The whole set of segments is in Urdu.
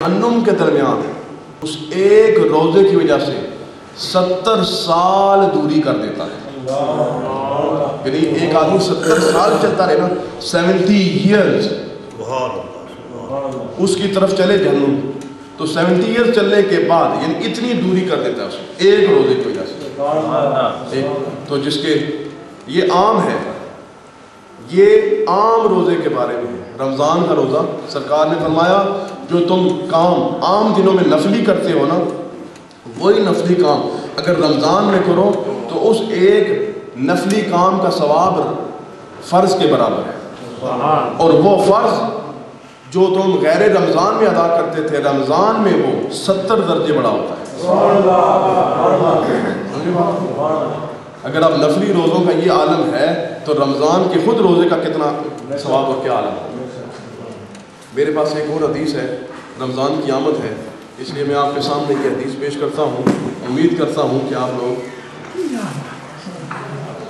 جہنم کے درمیان اس ایک روزے کی وجہ سے 70 سال دوری کر دیتا ہے. یعنی ایک آدمی 70 سال چلتا رہے نا، 70 ایئرز اس کی طرف چلے جہنم، تو 70 ایئرز چلنے کے بعد یعنی اتنی دوری کر دیتا ہے اس کو ایک روزے کی وجہ سے. تو جس کے یہ عام ہے، یہ عام روزے کے بارے میں ہے. رمضان کا روزہ سرکار نے فرمایا جو تم کام عام دنوں میں نفلی کرتے ہو نا، وہی نفلی کام اگر رمضان میں کرو تو اس ایک نفلی کام کا ثواب فرض کے برابر ہے. اور وہ فرض جو تم غیر رمضان میں ادا کرتے تھے، رمضان میں وہ 70 درجے بڑا ہوتا ہے. اگر آپ نفلی روزوں کا یہ عالم ہے تو رمضان کے خود روزے کا کتنا ثواب اور کیا عالم ہے. میرے پاس ایک اور حدیث ہے، رمضان کی آمد ہے، اس لیے میں آپ کے سامنے یہ حدیث پیش کرتا ہوں. امید کرتا ہوں کہ آپ لوگ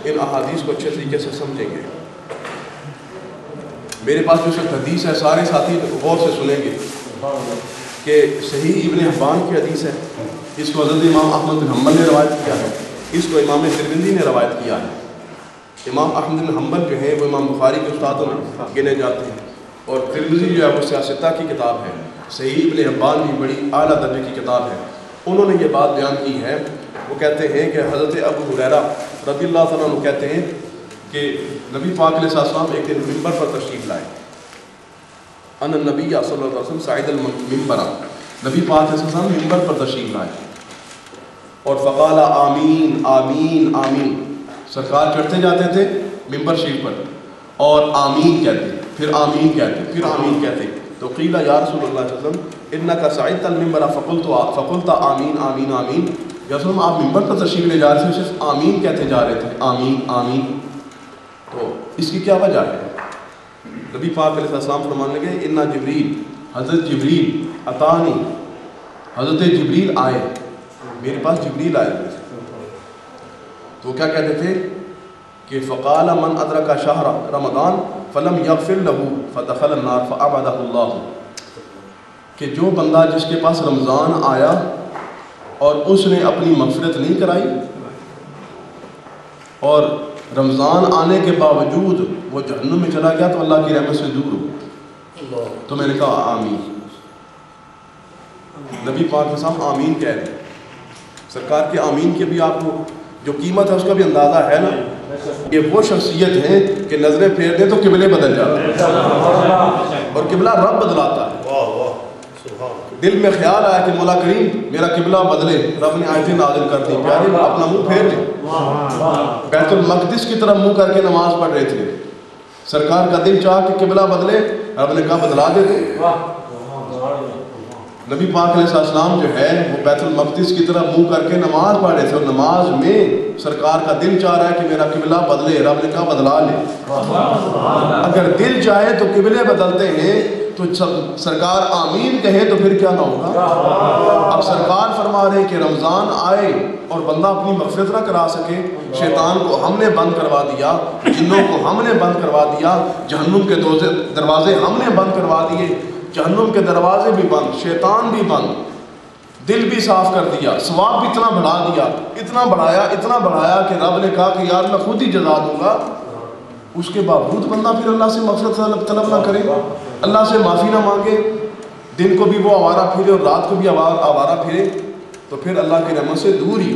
ان احادیث کو اچھے طریقے سے سمجھیں گے. میرے پاس جو ایک حدیث ہے، سارے ساتھی غور سے سنیں گے کہ صحیح ابن حبان کی حدیث ہے. اس کو حضرت امام احمد بن حنبل نے روایت کیا ہے، اس کو امام ترمذی نے روایت کیا ہے. امام احمد بن حنبل جو ہے وہ امام بخاری کے استادوں میں گنے جاتے ہیں، اور ترمذی جو ہے وہ سیاستہ کی کتاب ہے. صحیح ابن حبان بھی بڑی اعلیٰ درجے کی کتاب ہے. انہوں نے یہ بات بیان کی ہے، وہ کہتے ہیں کہ حضرت ابو ہریرہ رضی اللہ تعالیٰ عنہ کہتے ہیں کہ نبی پاک علیہ السلام ایک دن ممبر پر تشریف لائے. ان النبی صلی اللہ علیہ وسلم صعد المنبر، نبی پاک علیہ السلام ممبر پر تشریف لائے اور فقال آمین آمین آمین. سرکار چڑھتے جاتے تھے ممبر شریف پر اور آمین کہتے، پھر آمین کہتے، پھر آمین کہتے. تو قیل یا رسول اللہ صلی اللہ علیہ وسلم انک صعدت المنبر فقلت آمین آمین آمین. یا رسول اللہ آپ ممبر پر تشریف لے جا رہے تھے، صرف آمین کہتے جا رہے تھے، آمین آمین. تو اس کی کیا وجہ ہے؟ نبی پاک علیہ السلام فرمانے لگے انا جبریل، حضرت جبریل اتانی، حضرت جبریل آئے، میرے پاس جبریل آئے تھے. تو کیا کہتے تھے کہ فقال من ادرک شہر رمضان فلم یغفر له فدخل النار فابعدہ اللہ، کہ جو بندہ جس کے پاس رمضان آیا اور اس نے اپنی مغفرت نہیں کرائی اور رمضان آنے کے باوجود وہ جہنم میں چلا گیا تو اللہ کی رحمت سے دور ہو. تو میں نے کہا آمین. نبی پاک کے سامنے آمین کہہ رہے. سرکار کے آمین کے بھی آپ کو جو قیمت ہے اس کا بھی اندازہ ہے نا. یہ وہ شخصیت ہے کہ نظریں پھیر دیں تو قبلے بدل جاتے ہیں اور قبلہ رب بدلاتا ہے. دل میں خیال آیا کہ مولا کریم میرا قبلہ بدلے، رب نے آیتیں نازل کر دی، پیارے اپنا منہ پھیر لیں. بیت المقدس کی طرف منہ کر کے نماز پڑھ رہے تھے، سرکار کا دل چاہ کہ قبلہ بدلے، رب نے کہا بدلا دیتے. نبی پاک علیہ السلام جو ہے وہ بیت المقدس کی طرف منہ کر کے نماز پڑھ رہے تھے اور نماز میں سرکار کا دل چاہ رہا ہے کہ میرا قبلہ بدلے، رب نے کہا بدلا لے. اگر دل چاہے تو قبلے بدلتے ہیں تو سرکار آمین کہے تو پھر کیا نہ ہوگا. اب سرکار فرما رہے ہیں کہ رمضان آئے اور بندہ اپنی مغفرت نہ کرا سکے، شیطان کو ہم نے بند کروا دیا، جنوں کو ہم نے بند کروا دیا، جہنم کے دروازے ہم نے بند کروا دیے، جہنم کے دروازے بھی بند، شیطان بھی بند، دل بھی صاف کر دیا، ثواب بھی اتنا بڑھا دیا، اتنا بڑھایا کہ رب نے کہا کہ یار میں خود ہی جزا دوں گا. اس کے باوجود بندہ پھر اللہ سے مغفرت طلب نہ کرے، اللہ سے معافی نہ مانگے، دن کو بھی وہ آوارہ پھرے اور رات کو بھی آوارہ پھرے، تو پھر اللہ کی رحمت سے دور ہی.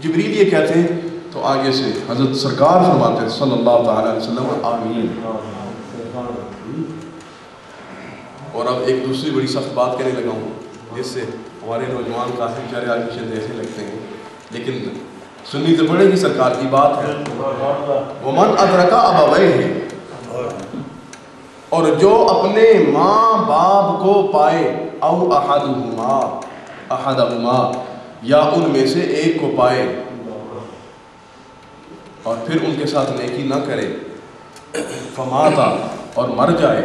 جبریل یہ کہتے ہیں تو آگے سے حضرت سرکار فرماتے ہیں صلی اللہ تعالیٰ علیہ وسلم آمین. اور اب ایک دوسری بڑی سخت بات کہنے لگا ہوں جس سے ہمارے نوجوان کافی بیچارے آگے پیچھے دیکھنے لگتے ہیں، لیکن سننی تو پڑے گی، سرکار کی بات ہے. ومن ادرک ابویہ، اور جو اپنے ماں باپ کو پائے، او احدہما یا ان میں سے ایک کو پائے اور پھر ان کے ساتھ نیکی نہ کرے، فماتا اور مر جائے،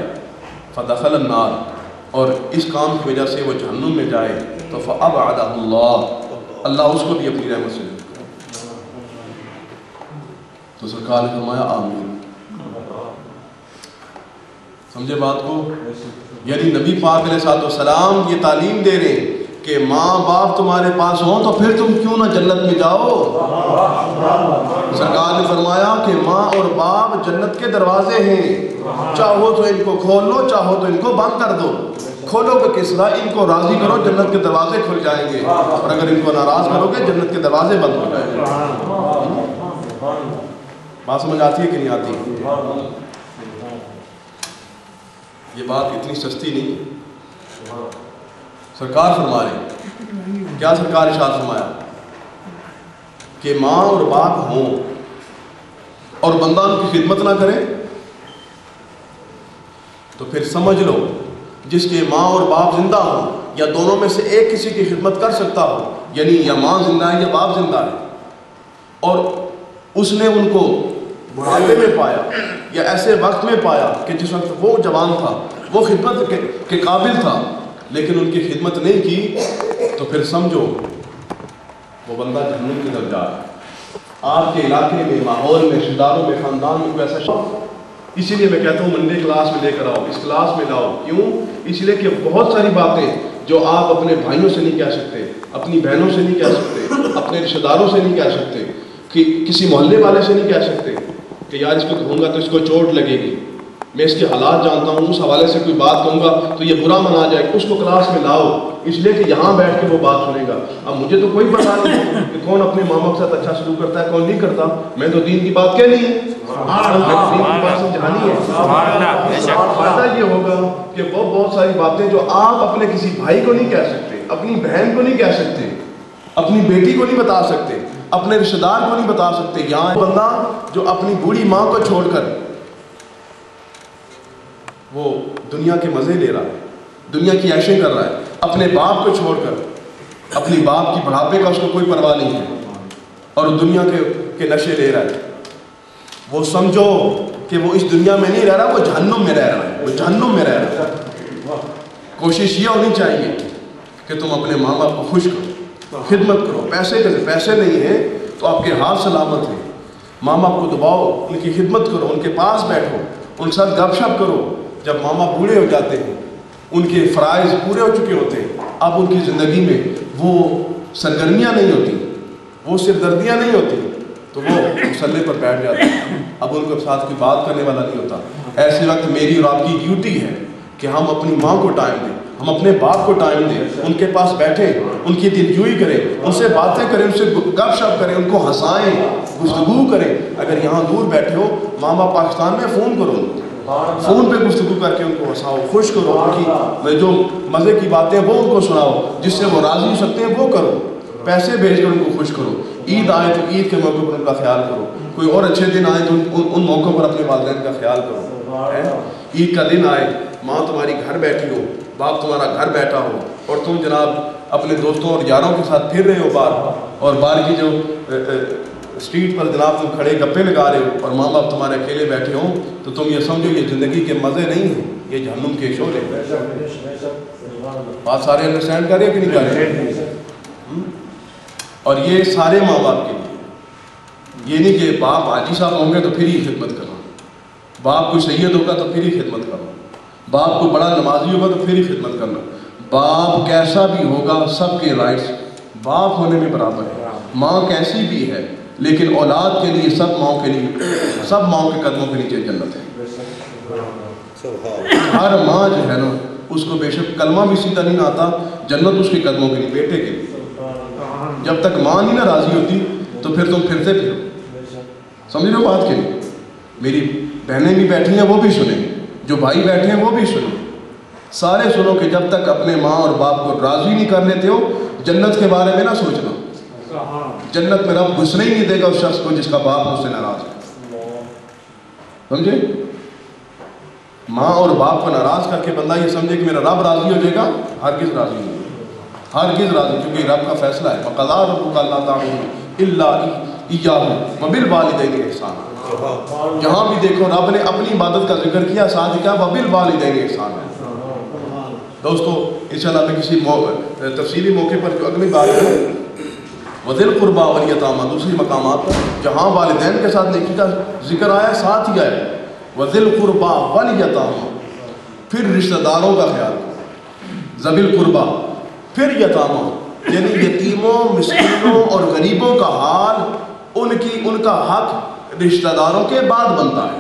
فدخل النار اور اس کام کی وجہ سے وہ جہنم میں جائے، تو فابعدہ اللہ اس کو بھی اپنی رحمت سے. تو سرکار نے فرمایا آمین. سمجھے بات کو؟ یعنی نبی پاک علیہ الصلوۃ والسلام یہ تعلیم دے رہے ہیں کہ ماں باپ تمہارے پاس ہوں تو پھر تم کیوں نہ جنت میں جاؤ۔ سرکار نے فرمایا کہ ماں اور باپ جنت کے دروازے ہیں، چاہو تو ان کو کھول لو، چاہو تو ان کو بند کر دو۔ کھولو گے کس طرح؟ ان کو راضی کرو، جنت کے دروازے کھل جائیں گے، اور اگر ان کو ناراض کرو گے جنت کے دروازے بند ہو جائیں گے۔ بات سمجھ آتی ہے کہ نہیں آتی؟ یہ بات اتنی سستی نہیں ہے۔ سرکار فرما رہے، کیا سرکار ارشاد فرمایا کہ ماں اور باپ ہوں اور بندہ ان کی خدمت نہ کرے تو پھر سمجھ لو جس کے ماں اور باپ زندہ ہوں یا دونوں میں سے ایک کسی کی خدمت کر سکتا ہو، یعنی یا ماں زندہ ہے یا باپ زندہ ہے، اور اس نے ان کو بڑھاپے میں پایا یا ایسے وقت میں پایا کہ جس وقت وہ جوان تھا، وہ خدمت کے قابل تھا، لیکن ان کی خدمت نہیں کی، تو پھر سمجھو وہ بندہ جہنم کی طرف جا رہا ہے۔ آپ کے علاقے میں، ماحول میں، رشتہ داروں میں، خاندان میں کوئی ایسا شخص، اسی لیے میں کہتا ہوں منڈے کلاس میں لے کر آؤ، اس کلاس میں لاؤ۔ کیوں؟ اس لیے کہ بہت ساری باتیں جو آپ اپنے بھائیوں سے نہیں کہہ سکتے، اپنی بہنوں سے نہیں کہہ سکتے، اپنے رشتہ داروں سے نہیں کہہ سکتے، کہ کسی محلے والے سے نہیں کہہ سکتے کہ یار اس کو کہوں گا تو اس کو چوٹ لگے گی، میں اس کے حالات جانتا ہوں، اس حوالے سے کوئی بات کہوں گا تو یہ برا منا جائے گا، اس کو کلاس میں لاؤ، اس لیے کہ یہاں بیٹھ کے وہ بات سنے گا۔ اب مجھے تو کوئی پتہ نہیں کہ کون اپنے ماں باپ کے ساتھ اچھا سلوک کرتا ہے، کون نہیں کرتا، میں تو دین کی بات کہنی ہے، دین کی بات سمجھانی ہے۔ فائدہ یہ ہوگا کہ وہ بہت ساری باتیں جو آپ اپنے کسی بھائی کو نہیں کہہ سکتے، اپنی بہن کو نہیں کہہ سکتے، اپنی بیٹی کو نہیں بتا سکتے، اپنے رشتہ دار کو نہیں بتا سکتے، یہاں بندہ جو اپنی بوڑھی ماں کو چھوڑ کر وہ دنیا کے مزے لے رہا ہے، دنیا کی عیشیں کر رہا ہے، اپنے باپ کو چھوڑ کر، اپنی باپ کی بڑھاپے کا اس کو کوئی پرواہ نہیں ہے، اور دنیا کے نشے لے رہا ہے، وہ سمجھو کہ وہ اس دنیا میں نہیں رہ رہا، وہ جہنم میں رہ رہا ہے، وہ جہنم میں رہ رہا ہے۔ کوشش یہ ہونی چاہیے کہ تم اپنے ماں باپ کو خوش کرو، خدمت کرو، پیسے نہیں ہیں تو آپ کے ہاتھ سلامت ہیں، ماں باپ کو دباؤ، ان کی خدمت کرو، ان کے پاس بیٹھو، ان کے ساتھ گپ شپ کرو۔ جب ماں باپ بوڑھے ہو جاتے ہیں، ان کے فرائض پورے ہو چکے ہوتے ہیں، اب ان کی زندگی میں وہ سرگرمیاں نہیں ہوتی، وہ صرف دردیاں نہیں ہوتی، تو وہ مسلح پر بیٹھ جاتے ہیں، اب ان کے ساتھ کوئی بات کرنے والا نہیں ہوتا۔ ایسے وقت میری اور آپ کی ڈیوٹی ہے کہ ہم اپنی ماں کو ٹائم دیں، ہم اپنے باپ کو ٹائم دیں، ان کے پاس بیٹھیں، ان کی دلجوئی کریں، ان سے باتیں کریں، ان سے گپ شپ کریں، ان کو ہنسائیں، گفتگو کریں۔ اگر یہاں دور بیٹھے ہو، ماں باپ پاکستان میں، فون کرو، فون پہ گفتگو کر کے ان کو ہنساؤ، خوش کرو، ان کی جو مزے کی باتیں وہ ان کو سناؤ، جس سے وہ راضی ہو سکتے ہیں وہ کرو، پیسے بھیج کر ان کو خوش کرو۔ عید آئے تو عید کے موقع پر ان کا خیال کرو، کوئی اور اچھے دن آئے تو ان موقعوں پر اپنے والدین کا خیال کرو۔ عید کا دن آئے، ماں تمہاری گھر بیٹھی ہو، باپ تمہارا گھر بیٹھا ہو، اور تم جناب اپنے دوستوں اور یاروں کے ساتھ پھر رہے ہو باہر، اور باہر کی جو اسٹریٹ پر جناب تم کھڑے گپے لگا رہے ہو، اور ماں باپ تمہارے اکیلے بیٹھے ہوں، تو تم یہ سمجھو یہ زندگی کے مزے نہیں ہیں، یہ جہنم کے شعلے ہیں۔ بات سارے انڈرسٹینڈ کر رہے ہیں کہ نہیں کر رہے؟ اور یہ سارے ماں باپ کے لیے، یہ نہیں کہ باپ حاجی صاحب ہوں گے تو پھر ہی خدمت کرنا، باپ کوئی سید ہوگا تو پھر ہی خدمت کرنا، باپ کو بڑا نمازی ہوگا تو پھر ہی خدمت کرنا۔ باپ کیسا بھی ہوگا، سب کے رائٹس باپ ہونے میں برابر ہے، ماں کیسی بھی ہے، لیکن اولاد کے لیے سب ماں کے قدموں کے نیچے جنت ہے۔ ہر ماں جو ہے نا، اس کو بے شک کلمہ بھی سیدھا نہیں آتا، جنت اس کے قدموں کے لیے، بیٹے کے لیے۔ جب تک ماں نہیں نا راضی ہوتی تو پھر تم پھرتے پھرو، سمجھ لو بات کے لیے۔ میری بہنیں بھی بیٹھی ہیں وہ بھی سنیں، جو بھائی بیٹھے ہیں وہ بھی سنیں، سارے سنو کہ جب تک اپنے ماں اور باپ کو راضی نہیں کر لیتے ہو، جنت کے بارے میں نہ سوچنا۔ جنت میں رب گھسنے ہی نہیں دے گا اس شخص کو جس کا باپ اس سے ناراض ہے، سمجھے؟ ماں اور باپ کو ناراض کر کے بندہ یہ سمجھے کہ میرا رب راضی ہو جائے گا، ہرگز راضی نہیں ہوگا، ہرگز راضی، کیونکہ رب کا فیصلہ ہے، وَقَضَىٰ رَبُّكَ أَلَّا تَعْبُدُوا إِلَّا إِيَّاهُ وَبِالْوَالِدَيْنِ إِحْسَانًا۔ جہاں بھی دیکھو رب نے اپنی عبادت کا ذکر کیا، ساتھ کیا، وَبِالْوَالِدَيْنِ إِحْسَانًا۔ دوستو انشاءاللہ میں کسی تفصیلی موقع پر جو اگلی بات ہے وَذِي الْقُرْبَىٰ وَالْيَتَامَىٰ، دوسری مقامات پر جہاں والدین کے ساتھ نیکی کا ذکر آیا، ساتھ ہی آیا وَذِي الْقُرْبَىٰ وَالْيَتَامَىٰ، پھر رشتہ داروں کا خیال کرو، ذوی القربا، پھر یتامہ، یعنی یتیموں، مسکینوں اور غریبوں کا حال، ان کا حق رشتہ داروں کے بعد بنتا ہے۔